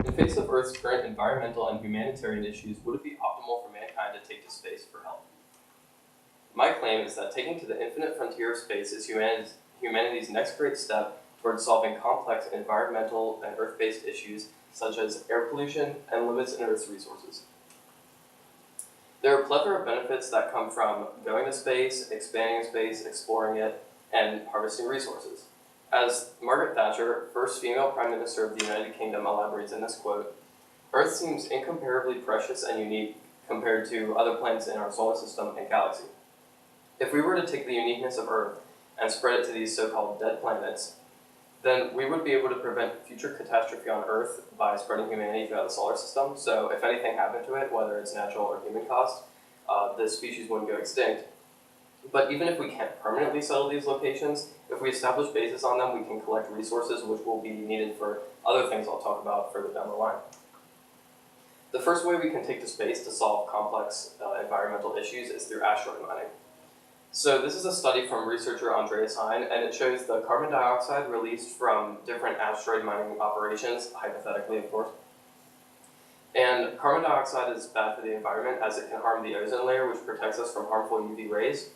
In face of Earth's current environmental and humanitarian issues, would it be optimal for mankind to take to space for help? My claim is that taking to the infinite frontier of space is humanity's next great step towards solving complex environmental and Earth-based issues such as air pollution and limits in Earth's resources. There are a plethora of benefits that come from going to space, expanding space, exploring it, and harvesting resources. As Margaret Thatcher, first female Prime Minister of the United Kingdom, elaborates in this quote, Earth seems incomparably precious and unique compared to other planets in our solar system and galaxy. If we were to take the uniqueness of Earth and spread it to these so-called dead planets, then we would be able to prevent future catastrophe on Earth by spreading humanity throughout the solar system. So if anything happened to it, whether it's natural or human caused, the species wouldn't go extinct. But even if we can't permanently settle these locations, if we establish bases on them, we can collect resources which will be needed for other things I'll talk about further down the line. The first way we can take to space to solve complex environmental issues is through asteroid mining. So this is a study from researcher Andreas Hein, and it shows the carbon dioxide released from different asteroid mining operations, hypothetically of course. And carbon dioxide is bad for the environment as it can harm the ozone layer, which protects us from harmful UV rays.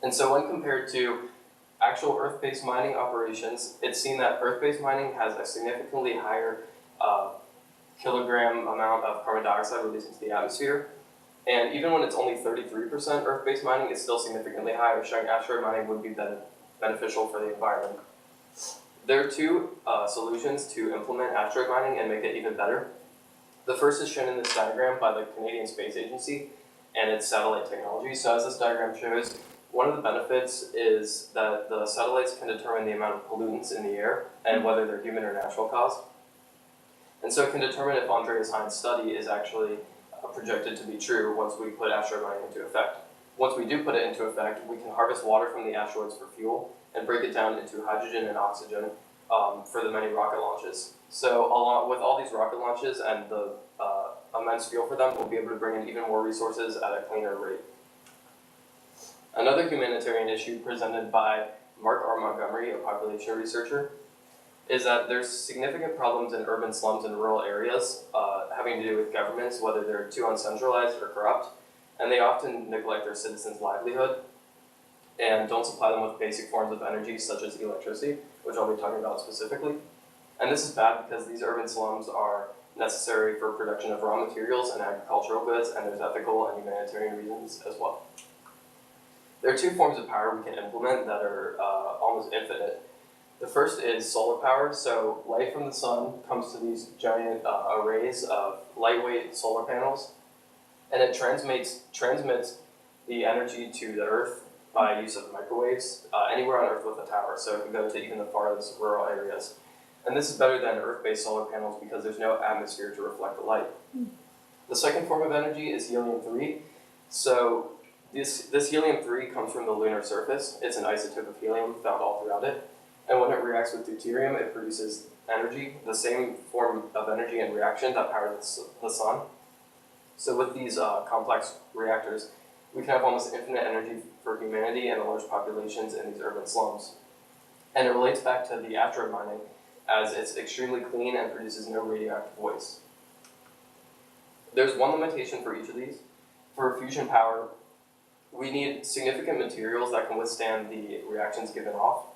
And so when compared to actual Earth-based mining operations, it's seen that Earth-based mining has a significantly higher kilogram amount of carbon dioxide released into the atmosphere. And even when it's only 33% Earth-based mining, it's still significantly higher, showing asteroid mining would be beneficial for the environment. There are two solutions to implement asteroid mining and make it even better. The first is shown in this diagram by the Canadian Space Agency and its satellite technology. So as this diagram shows, one of the benefits is that the satellites can determine the amount of pollutants in the air and whether they're human or natural caused. And so it can determine if Andreas Hein's study is actually projected to be true once we put asteroid mining into effect. Once we do put it into effect, we can harvest water from the asteroids for fuel and break it down into hydrogen and oxygen for the many rocket launches. So along with all these rocket launches and the immense fuel for them, we'll be able to bring in even more resources at a cleaner rate. Another humanitarian issue presented by Mark R. Montgomery, a population researcher, is that there's significant problems in urban slums and rural areas having to do with governments, whether they're too uncentralized or corrupt, and they often neglect their citizens' livelihood and don't supply them with basic forms of energy such as electricity, which I'll be talking about specifically. And this is bad because these urban slums are necessary for production of raw materials and agricultural goods, and there's ethical and humanitarian reasons as well. There are two forms of power we can implement that are almost infinite. The first is solar power. So light from the sun comes to these giant arrays of lightweight solar panels, and it transmits the energy to the Earth by use of microwaves anywhere on Earth with a tower. So it can go to even the farthest rural areas. And this is better than Earth-based solar panels because there's no atmosphere to reflect the light. The second form of energy is helium-3. So this helium-3 comes from the lunar surface. It's an isotope of helium found all throughout it. And when it reacts with deuterium, it produces energy, the same form of energy and reaction that powers the sun. So with these complex reactors, we can have almost infinite energy for humanity and the large populations in these urban slums. And it relates back to the asteroid mining, as it's extremely clean and produces no radioactive waste. There's one limitation for each of these. For fusion power, we need significant materials that can withstand the reactions given off.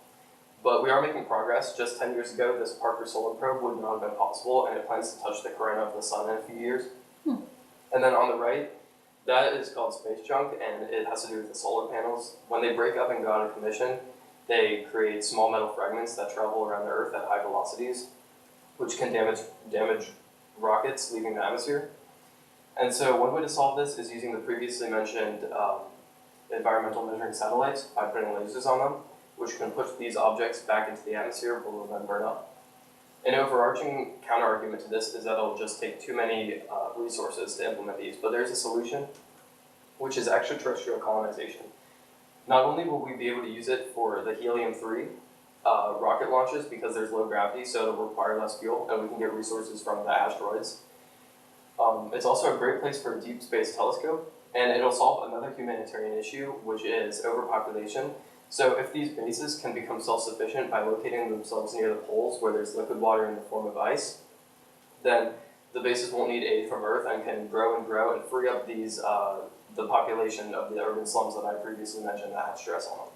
But we are making progress. Just 10 years ago, this Parker Solar Probe would not have been possible, and it plans to touch the corona of the sun in a few years. And then on the right, that is called space junk, and it has to do with the solar panels. When they break up and go out of commission, they create small metal fragments that travel around the Earth at high velocities, which can damage rockets leaving the atmosphere. And so one way to solve this is using the previously mentioned environmental measuring satellites by putting lasers on them, which can push these objects back into the atmosphere below them burn up. An overarching counter-argument to this is that it'll just take too many resources to implement these, but there's a solution, which is extraterrestrial colonization. Not only will we be able to use it for the helium-3 rocket launches because there's low gravity, so it'll require less fuel, and we can get resources from the asteroids. It's also a great place for a deep space telescope, and it'll solve another humanitarian issue, which is overpopulation. So if these bases can become self-sufficient by locating themselves near the poles where there's liquid water in the form of ice, then the bases won't need aid from Earth and can grow and free up these the population of the urban slums that I previously mentioned that have stress on them.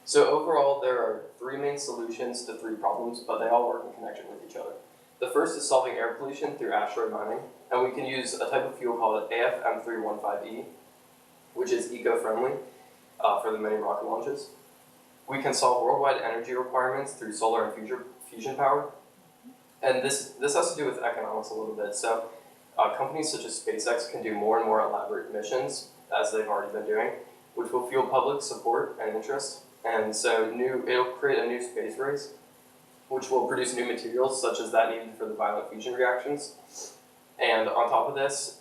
So overall, there are three main solutions to three problems, but they all work in connection with each other. The first is solving air pollution through asteroid mining, and we can use a type of fuel called AFM315E, which is eco-friendly for the many rocket launches. We can solve worldwide energy requirements through solar and fusion power, and this has to do with economics a little bit. So companies such as SpaceX can do more and more elaborate missions, as they've already been doing, which will fuel public support and interest. And so it'll create a new space race, which will produce new materials such as that needed for the violent fusion reactions. And on top of this,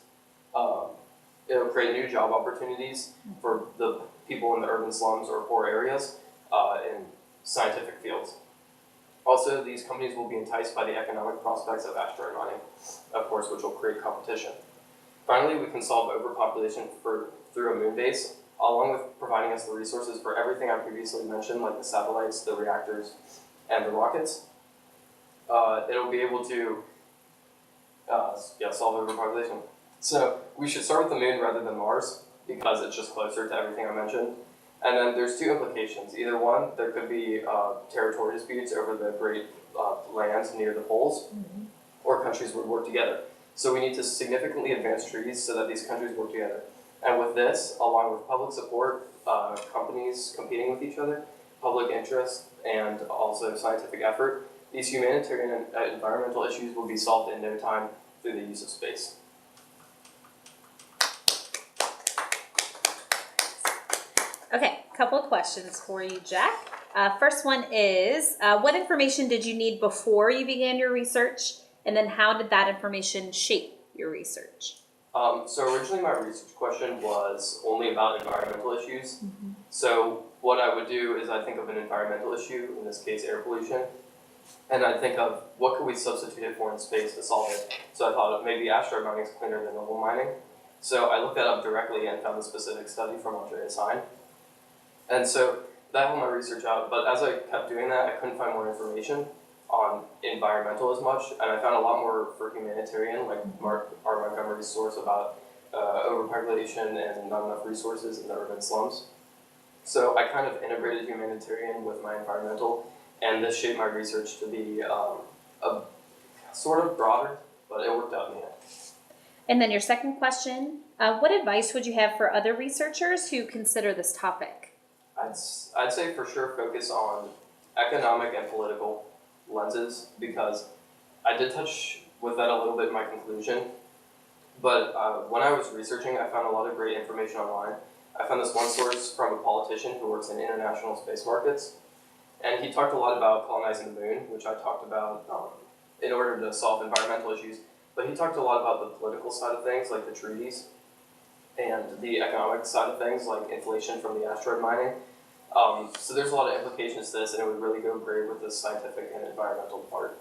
it'll create new job opportunities for the people in the urban slums or poor areas in scientific fields. Also, these companies will be enticed by the economic prospects of asteroid mining, of course, which will create competition. Finally, we can solve overpopulation through a moon base, along with providing us the resources for everything I previously mentioned, like the satellites, the reactors, and the rockets. It'll be able to solve overpopulation. So we should start with the moon rather than Mars, because it's just closer to everything I mentioned. And then there's two implications. Either one, there could be territory disputes over the great lands near the poles, or countries would work together. So we need to significantly advance treaties so that these countries work together. And with this, along with public support, companies competing with each other, public interest, and also scientific effort, these humanitarian and environmental issues will be solved in no time through the use of space. Okay, couple of questions for you, Jack. First one is, what information did you need before you began your research? And then how did that information shape your research? So originally my research question was only about environmental issues. So what I would do is I think of an environmental issue, in this case air pollution, and I think of what could we substitute it for in space to solve it. So I thought maybe asteroid mining is cleaner than normal mining. So I looked that up directly and found a specific study from Andreas Hein. And so that helped my research out, but as I kept doing that, I couldn't find more information on environmental as much, and I found a lot more for humanitarian, like R. Montgomery's source about overpopulation and not enough resources in the urban slums. So I kind of integrated humanitarian with my environmental, and this shaped my research to be a sort of broader, but it worked out in the end. And then your second question, what advice would you have for other researchers who consider this topic? I'd say for sure focus on economic and political lenses, because I did touch with that a little bit in my conclusion, but when I was researching, I found a lot of great information online. I found this one source from a politician who works in international space markets, and he talked a lot about colonizing the moon, which I talked about in order to solve environmental issues, but he talked a lot about the political side of things, like the treaties, and the economic side of things, like inflation from the asteroid mining. So there's a lot of implications to this, and it would really go great with the scientific and environmental part.